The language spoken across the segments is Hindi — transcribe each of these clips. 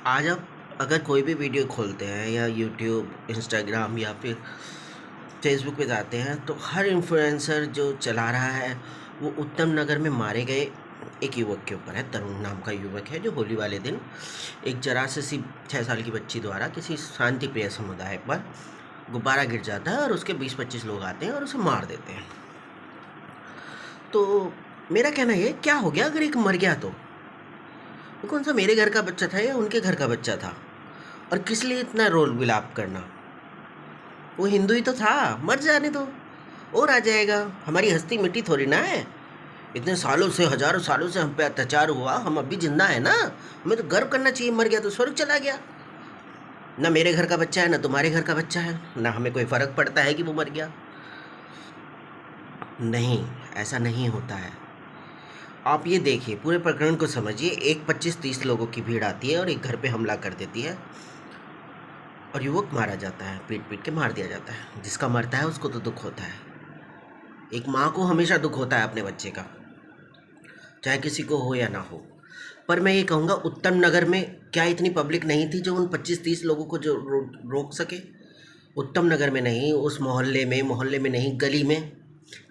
आज आप अगर कोई भी वीडियो खोलते हैं या यूट्यूब, इंस्टाग्राम या फिर फेसबुक पे जाते हैं तो हर इन्फ्लुएंसर जो चला रहा है वो उत्तम नगर में मारे गए एक युवक के ऊपर है। तरुण नाम का युवक है जो होली वाले दिन एक जरा से सी 6 साल की बच्ची द्वारा किसी शांति प्रिय समुदाय पर गुब्बारा गिर जाता है और उसके 20-25 लोग आते हैं और उसे मार देते हैं। तो मेरा कहना ये, क्या हो गया अगर एक मर गया तो? वो कौन सा मेरे घर का बच्चा था या उनके घर का बच्चा था? और किस लिए इतना रोल विलाप करना? वो हिंदू ही तो था, मर जाने दो, और आ जाएगा। हमारी हस्ती मिट्टी थोड़ी ना है। इतने सालों से, हजारों सालों से हम पे अत्याचार हुआ, हम अभी जिंदा है ना। हमें तो गर्व करना चाहिए। मर गया तो स्वर्ग चला गया। ना मेरे घर का बच्चा है ना तुम्हारे घर का बच्चा है, ना हमें कोई फर्क पड़ता है कि वो मर गया। नहीं, ऐसा नहीं होता है। आप ये देखिए, पूरे प्रकरण को समझिए। एक 25-30 लोगों की भीड़ आती है और एक घर पे हमला कर देती है और युवक मारा जाता है, पीट पीट के मार दिया जाता है। जिसका मरता है उसको तो दुख होता है। एक माँ को हमेशा दुख होता है अपने बच्चे का, चाहे किसी को हो या ना हो। पर मैं ये कहूँगा, उत्तम नगर में क्या इतनी पब्लिक नहीं थी जो उन 25-30 लोगों को जो रोक सके? उत्तम नगर में नहीं, उस मोहल्ले में नहीं, गली में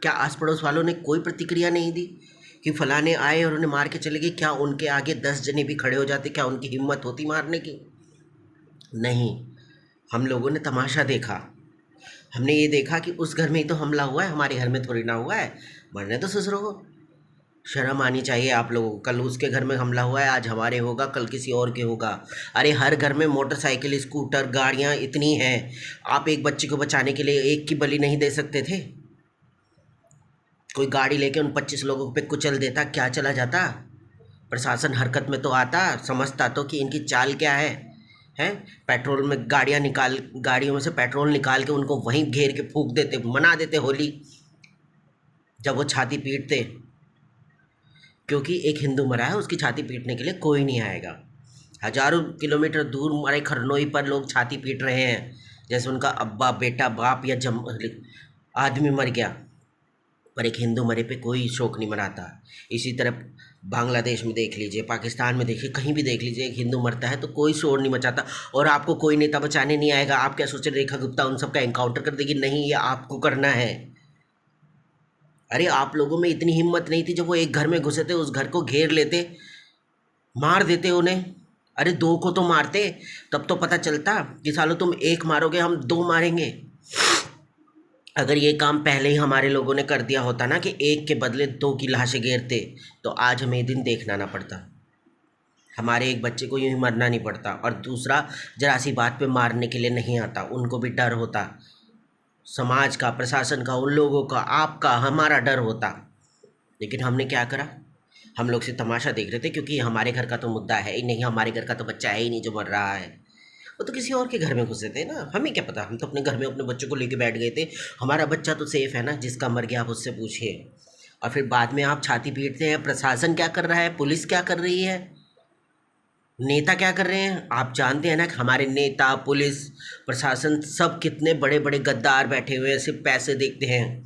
क्या आस पड़ोस वालों ने कोई प्रतिक्रिया नहीं दी कि फलाने आए और उन्हें मार के चले गए? क्या उनके आगे 10 जने भी खड़े हो जाते? क्या उनकी हिम्मत होती मारने की? नहीं। हम लोगों ने तमाशा देखा। हमने ये देखा कि उस घर में ही तो हमला हुआ है, हमारे घर में थोड़ी ना हुआ है। मरने तो ससुरों को। शर्म आनी चाहिए आप लोगों को। कल उसके घर में हमला हुआ है, आज हमारे होगा, कल किसी और के होगा। अरे हर घर में मोटरसाइकिल, स्कूटर, गाड़ियाँ इतनी हैं। आप एक बच्चे को बचाने के लिए एक की बलि नहीं दे सकते थे? कोई गाड़ी लेके उन 25 लोगों पे कुचल देता, क्या चला जाता? प्रशासन हरकत में तो आता, समझता तो कि इनकी चाल क्या है। हैं? पेट्रोल में गाड़ियों में से पेट्रोल निकाल के उनको वहीं घेर के फूंक देते, मना देते होली, जब वो छाती पीटते। क्योंकि एक हिंदू मरा है, उसकी छाती पीटने के लिए कोई नहीं आएगा। हजारों किलोमीटर दूर मरे खरनोई पर लोग छाती पीट रहे हैं, जैसे उनका अब्बा, बेटा, बाप या आदमी मर गया। पर एक हिंदू मरे पे कोई शोक नहीं मनाता। इसी तरह बांग्लादेश में देख लीजिए, पाकिस्तान में देखिए, कहीं भी देख लीजिए, एक हिंदू मरता है तो कोई शोर नहीं मचाता। और आपको कोई नेता बचाने नहीं आएगा। आप क्या सोच रहे, रेखा गुप्ता उन सबका एनकाउंटर कर देगी? नहीं, ये आपको करना है। अरे आप लोगों में इतनी हिम्मत नहीं थी जब वो एक घर में घुसे थे, उस घर को घेर लेते, मार देते उन्हें। अरे दो को तो मारते, तब तो पता चलता कि सालों तुम एक मारोगे, हम दो मारेंगे। अगर ये काम पहले ही हमारे लोगों ने कर दिया होता ना, कि एक के बदले दो की लाशें घेरते, तो आज हमें ये दिन देखना ना पड़ता। हमारे एक बच्चे को यूं ही मरना नहीं पड़ता। और दूसरा, जरा सी बात पे मारने के लिए नहीं आता, उनको भी डर होता। समाज का, प्रशासन का, उन लोगों का, आपका, हमारा डर होता। लेकिन हमने क्या करा? हम लोग से तमाशा देख रहे थे, क्योंकि हमारे घर का तो मुद्दा है ही नहीं, हमारे घर का तो बच्चा है ही नहीं जो मर रहा है। वो तो किसी और के घर में घुसे थे ना, हमें क्या पता। हम तो अपने घर में अपने बच्चों को लेके बैठ गए थे। हमारा बच्चा तो सेफ है ना, जिसका मर गया आप उससे पूछिए। और फिर बाद में आप छाती पीटते हैं। प्रशासन क्या कर रहा है? पुलिस क्या कर रही है? नेता क्या कर रहे हैं? आप जानते हैं ना कि हमारे नेता, पुलिस, प्रशासन सब कितने बड़े बड़े गद्दार बैठे हुए हैं, सिर्फ पैसे देखते हैं।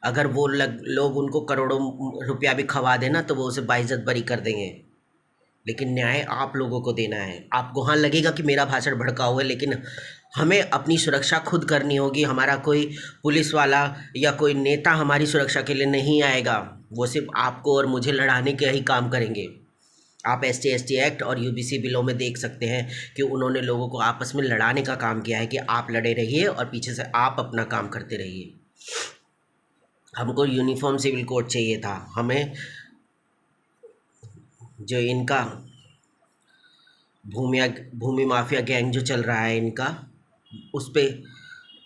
अगर वो लोग उनको करोड़ों रुपया भी खवा देना तो वो उसे बाइज्जत बरी कर देंगे। लेकिन न्याय आप लोगों को देना है। आपको हाँ लगेगा कि मेरा भाषण भड़का हुआ है, लेकिन हमें अपनी सुरक्षा खुद करनी होगी। हमारा कोई पुलिस वाला या कोई नेता हमारी सुरक्षा के लिए नहीं आएगा। वो सिर्फ आपको और मुझे लड़ाने के ही काम करेंगे। आप ST एक्ट और UBC बिलों में देख सकते हैं कि उन्होंने लोगों को आपस में लड़ाने का काम किया है, कि आप लड़े रहिए और पीछे से आप अपना काम करते रहिए। हमको यूनिफॉर्म सिविल कोड चाहिए था। हमें जो इनका भूमि माफिया गैंग जो चल रहा है इनका, उस पे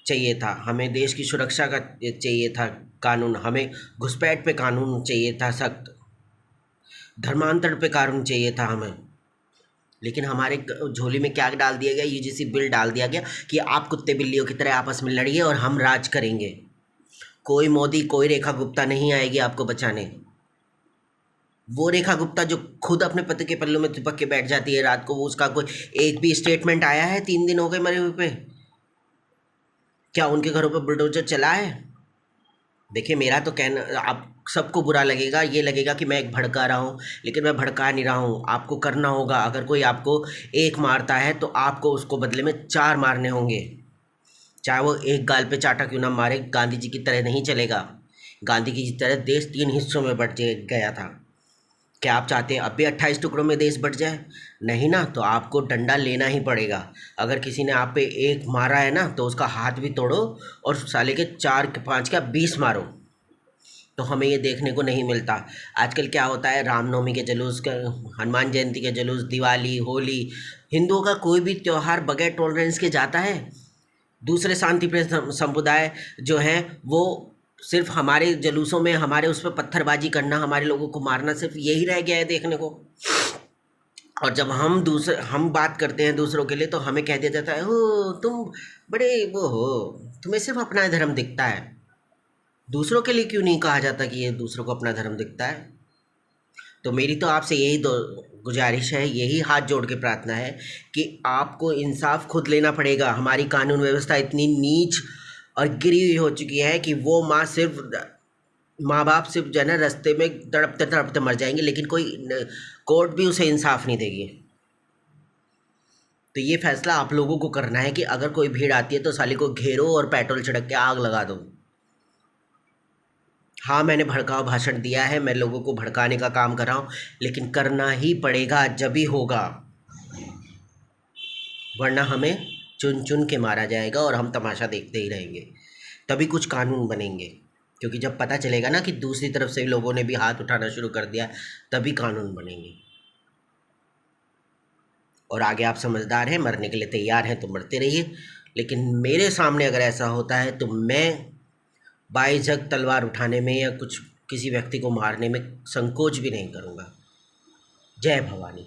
चाहिए था। हमें देश की सुरक्षा का चाहिए था कानून। हमें घुसपैठ पे कानून चाहिए था सख्त। धर्मांतरण पे कानून चाहिए था हमें। लेकिन हमारे झोली में क्या डाल दिया गया? UGC बिल डाल दिया गया कि आप कुत्ते बिल्लियों की तरह आपस में लड़िए और हम राज करेंगे। कोई मोदी, कोई रेखा गुप्ता नहीं आएगी आपको बचाने। वो रेखा गुप्ता जो खुद अपने पति के पल्लों में चिपक के बैठ जाती है रात को, वो उसका कोई एक भी स्टेटमेंट आया है? 3 दिन हो गए मरे हुए पे। क्या उनके घरों पे बुलडोजर चला है? देखिए मेरा तो कहना, आप सबको बुरा लगेगा, ये लगेगा कि मैं एक भड़का रहा हूँ, लेकिन मैं भड़का नहीं रहा हूँ। आपको करना होगा, अगर कोई आपको एक मारता है तो आपको उसको बदले में चार मारने होंगे। चाहे वो एक गाल पे चाटा क्यों ना मारे, गांधी जी की तरह नहीं चलेगा। गांधी जी की तरह देश तीन हिस्सों में बट गया था। क्या आप चाहते हैं अब भी 28 टुकड़ों में देश बट जाए? नहीं ना, तो आपको डंडा लेना ही पड़ेगा। अगर किसी ने आप पे एक मारा है ना, तो उसका हाथ भी तोड़ो और साले के चार के पाँच का 20 मारो। तो हमें ये देखने को नहीं मिलता। आजकल क्या होता है, रामनवमी के जुलूस का, हनुमान जयंती के जुलूस, दिवाली, होली, हिंदुओं का कोई भी त्यौहार बगैर टॉलरेंस के जाता है। दूसरे शांति प्रिय समुदाय जो हैं वो सिर्फ हमारे जुलूसों में, हमारे उस पर पत्थरबाजी करना, हमारे लोगों को मारना, सिर्फ यही रह गया है देखने को। और जब हम बात करते हैं दूसरों के लिए, तो हमें कह दिया जाता है, हो तुम बड़े वो हो, तुम्हें सिर्फ अपना धर्म दिखता है। दूसरों के लिए क्यों नहीं कहा जाता कि ये दूसरों को अपना धर्म दिखता है? तो मेरी तो आपसे यही दो गुजारिश है, यही हाथ जोड़ के प्रार्थना है कि आपको इंसाफ खुद लेना पड़ेगा। हमारी कानून व्यवस्था इतनी नीच और गिरी हुई हो चुकी है कि वो माँ बाप सिर्फ जो है ना रास्ते में तड़पते तड़पते मर जाएंगे, लेकिन कोई कोर्ट भी उसे इंसाफ नहीं देगी। तो ये फैसला आप लोगों को करना है कि अगर कोई भीड़ आती है तो साली को घेरो और पेट्रोल छिड़क के आग लगा दो। हाँ, मैंने भड़काऊ भाषण दिया है, मैं लोगों को भड़काने का काम कर रहा हूँ, लेकिन करना ही पड़ेगा, जब ही होगा। वरना हमें चुन चुन के मारा जाएगा और हम तमाशा देखते ही रहेंगे। तभी कुछ कानून बनेंगे, क्योंकि जब पता चलेगा ना कि दूसरी तरफ से लोगों ने भी हाथ उठाना शुरू कर दिया, तभी कानून बनेंगे। और आगे आप समझदार हैं, मरने के लिए तैयार हैं तो मरते रहिए, लेकिन मेरे सामने अगर ऐसा होता है तो मैं बाइझक तलवार उठाने में या कुछ किसी व्यक्ति को मारने में संकोच भी नहीं करूँगा। जय भवानी।